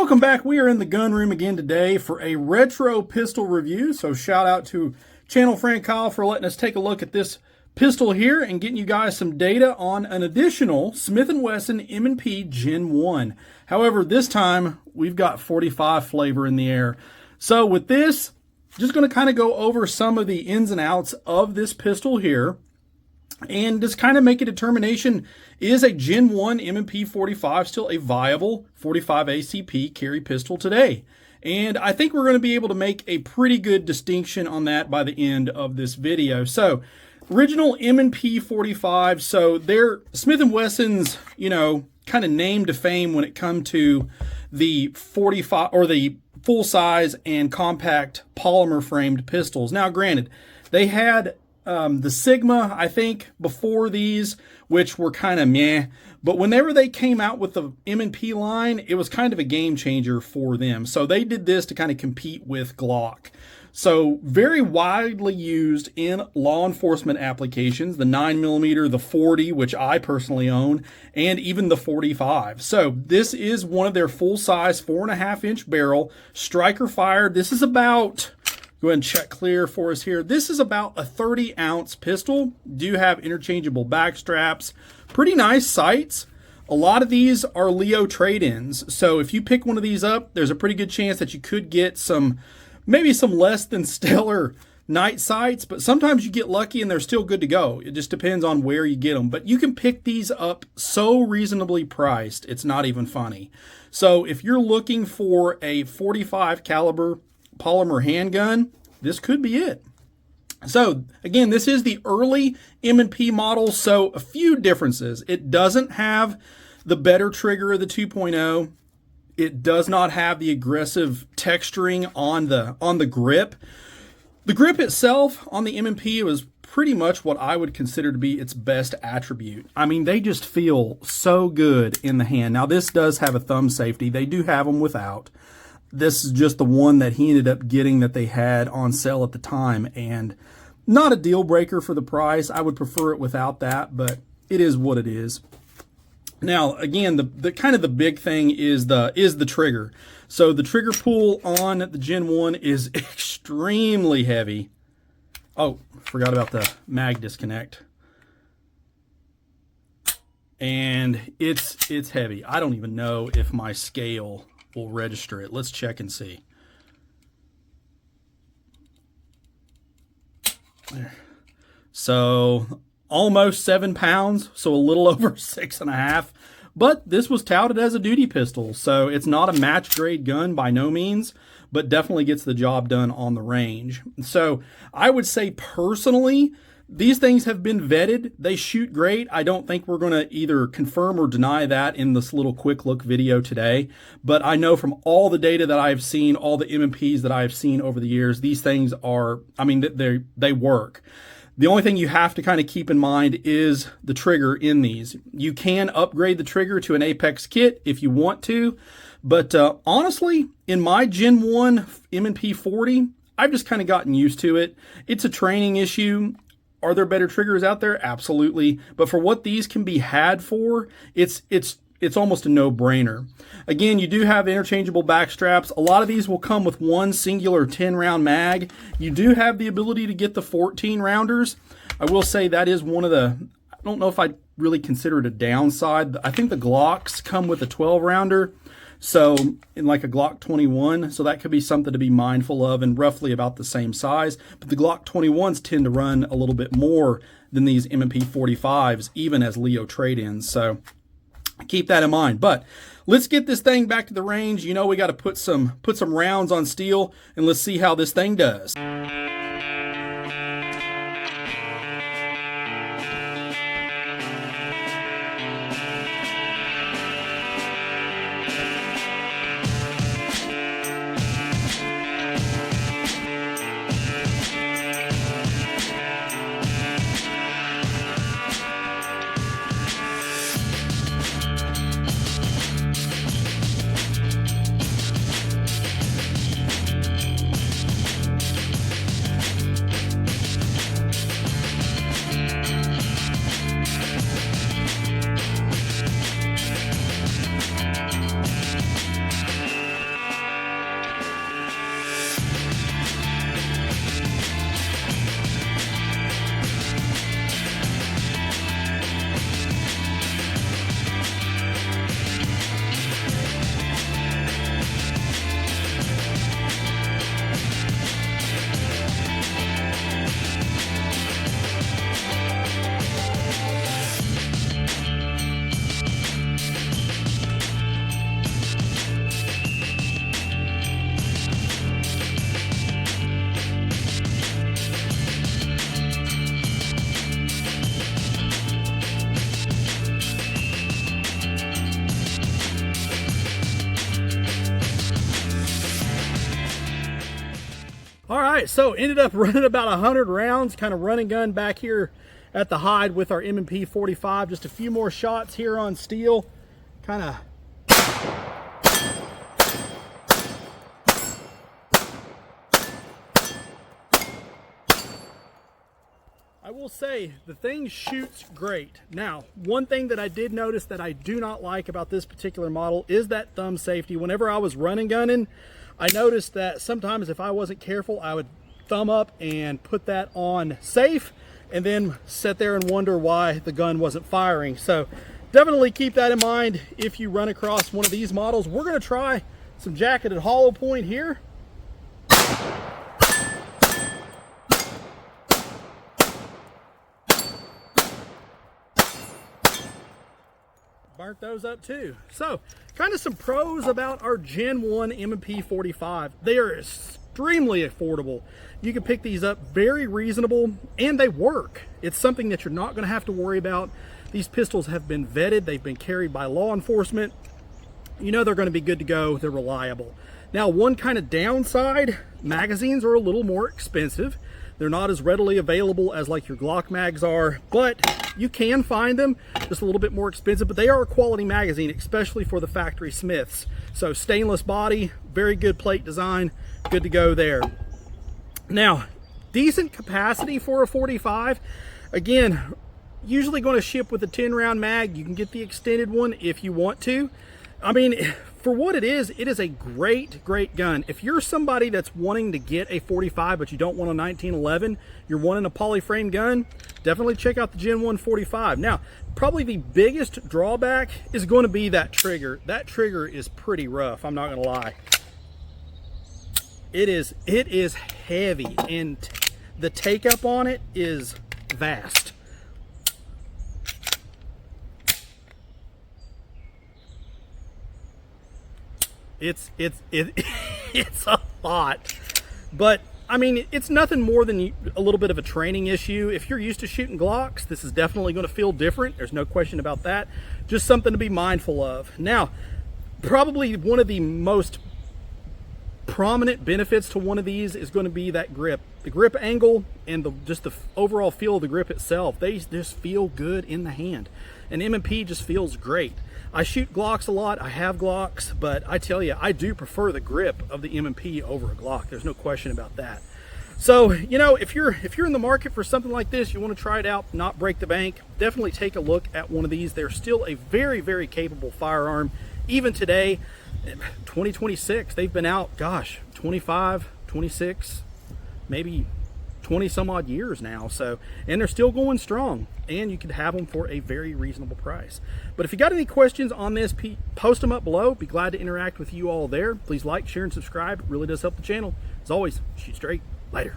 Welcome back. We are in the gun room again today for a retro pistol review. So shout out to channel friend Kyle for letting us take a look at this pistol here and getting you guys some data on an additional Smith & Wesson M&P Gen 1. However, this time we've got 45 flavor in the air. So with this, just going to kind of go over some of the ins and outs of this pistol here and just kind of make a determination, is a Gen 1 M&P45 still a viable 45 ACP carry pistol today? And I think we're going to be able to make a pretty good distinction on that by the end of this video. So, original M&P45, so they're Smith & Wesson's, kind of name to fame when it comes to the 45 or the full-size and compact polymer framed pistols. Now, granted, they had the Sigma, I think, before these, which were kind of meh. But whenever they came out with the M&P line, it was kind of a game changer for them. So they did this to kind of compete with Glock. So very widely used in law enforcement applications, the 9mm, the 40, which I personally own, and even the 45. So this is one of their full-size 4.5-inch barrel striker fired. This is about... Go ahead and check clear for us here. This is about a 30-ounce pistol. Do have interchangeable back straps. Pretty nice sights. A lot of these are Leo trade-ins. So if you pick one of these up, there's a pretty good chance that you could get maybe some less than stellar night sights, but sometimes you get lucky and they're still good to go. It just depends on where you get them. But you can pick these up so reasonably priced, it's not even funny. So if you're looking for a 45 caliber polymer handgun, this could be it. So again, this is the early M&P model, so a few differences. It doesn't have the better trigger of the 2.0. It does not have the aggressive texturing on the grip. The grip itself on the M&P was pretty much what I would consider to be its best attribute. I mean, they just feel so good in the hand. Now, this does have a thumb safety. They do have them without. This is just the one that he ended up getting that they had on sale at the time, and not a deal breaker for the price. I would prefer it without that, but it is what it is. Now, again, the kind of the big thing is the trigger. So the trigger pull on the Gen 1 is extremely heavy. Oh, forgot about the mag disconnect. And it's heavy. I don't even know if my scale will register it. Let's check and see. There. So almost 7 pounds, so a little over 6.5. But this was touted as a duty pistol, so it's not a match grade gun by no means, but definitely gets the job done on the range. So I would say personally, these things have been vetted. They shoot great. I don't think we're going to either confirm or deny that in this little quick look video today. But I know from all the data that I've seen, all the M&Ps that I've seen over the years, these things are, I mean, they work. The only thing you have to kind of keep in mind is the trigger in these. You can upgrade the trigger to an Apex kit if you want to. But honestly, in my Gen 1 M&P 40, I've just kind of gotten used to it. It's a training issue. Are there better triggers out there? Absolutely. But for what these can be had for, it's almost a no-brainer. Again, you do have interchangeable back straps. A lot of these will come with one singular 10-round mag. You do have the ability to get the 14-rounders. I will say that is one of the, I don't know if I'd really consider it a downside. I think the Glocks come with a 12-rounder. So in like a Glock 21, so that could be something to be mindful of, and roughly about the same size. But the Glock 21s tend to run a little bit more than these M&P 45s, even as Leo trade-ins. So keep that in mind. But let's get this thing back to the range. You know, we got to put some rounds on steel, and let's see how this thing does. All right, so ended up running about 100 rounds, kind of run and gun back here at the hide with our M&P45. Just a few more shots here on steel, kind of. I will say the thing shoots great. Now, one thing that I did notice that I do not like about this particular model is that thumb safety. Whenever I was run and gunning, I noticed that sometimes if I wasn't careful, I would thumb up and put that on safe and then sit there and wonder why the gun wasn't firing. So definitely keep that in mind if you run across one of these models. We're going to try some jacketed hollow point here. Burnt those up too. So kind of some pros about our Gen 1 M&P45. They are extremely affordable. You can pick these up very reasonable and they work. It's something that you're not going to have to worry about. These pistols have been vetted. They've been carried by law enforcement. You know they're going to be good to go. They're reliable. Now, one kind of downside, magazines are a little more expensive. They're not as readily available as like your Glock mags are, but you can find them just a little bit more expensive, but they are a quality magazine, especially for the factory Smiths. So stainless body, very good plate design, good to go there. Now, decent capacity for a 45. Again, usually going to ship with a 10 round mag. You can get the extended one if you want to. I mean, for what it is a great gun. If you're somebody that's wanting to get a 45 but you don't want a 1911, you're wanting a polyframe gun, definitely check out the Gen 1 45. Now, probably the biggest drawback is going to be that trigger. That trigger is pretty rough, I'm not going to lie. It is heavy and the take up on it is vast. It's a lot, but I mean, it's nothing more than a little bit of a training issue. If you're used to shooting Glocks, this is definitely going to feel different. There's no question about that. Just something to be mindful of. Now, probably one of the most prominent benefits to one of these is going to be that grip. The grip angle and just the overall feel of the grip itself. They just feel good in the hand. And M&P just feels great. I shoot Glocks a lot. I have Glocks, but I tell you, I do prefer the grip of the M&P over a Glock. There's no question about that. So, you know, if you're in the market for something like this, you want to try it out, not break the bank, definitely take a look at one of these. They're still a very capable firearm. Even today, 2026, they've been out, gosh, 25, 26, maybe 20 some odd years now. So, and they're still going strong, and you can have them for a very reasonable price. But if you got any questions on this, post them up below. Be glad to interact with you all there. Please like, share, and subscribe. It really does help the channel. As always, shoot straight. Later.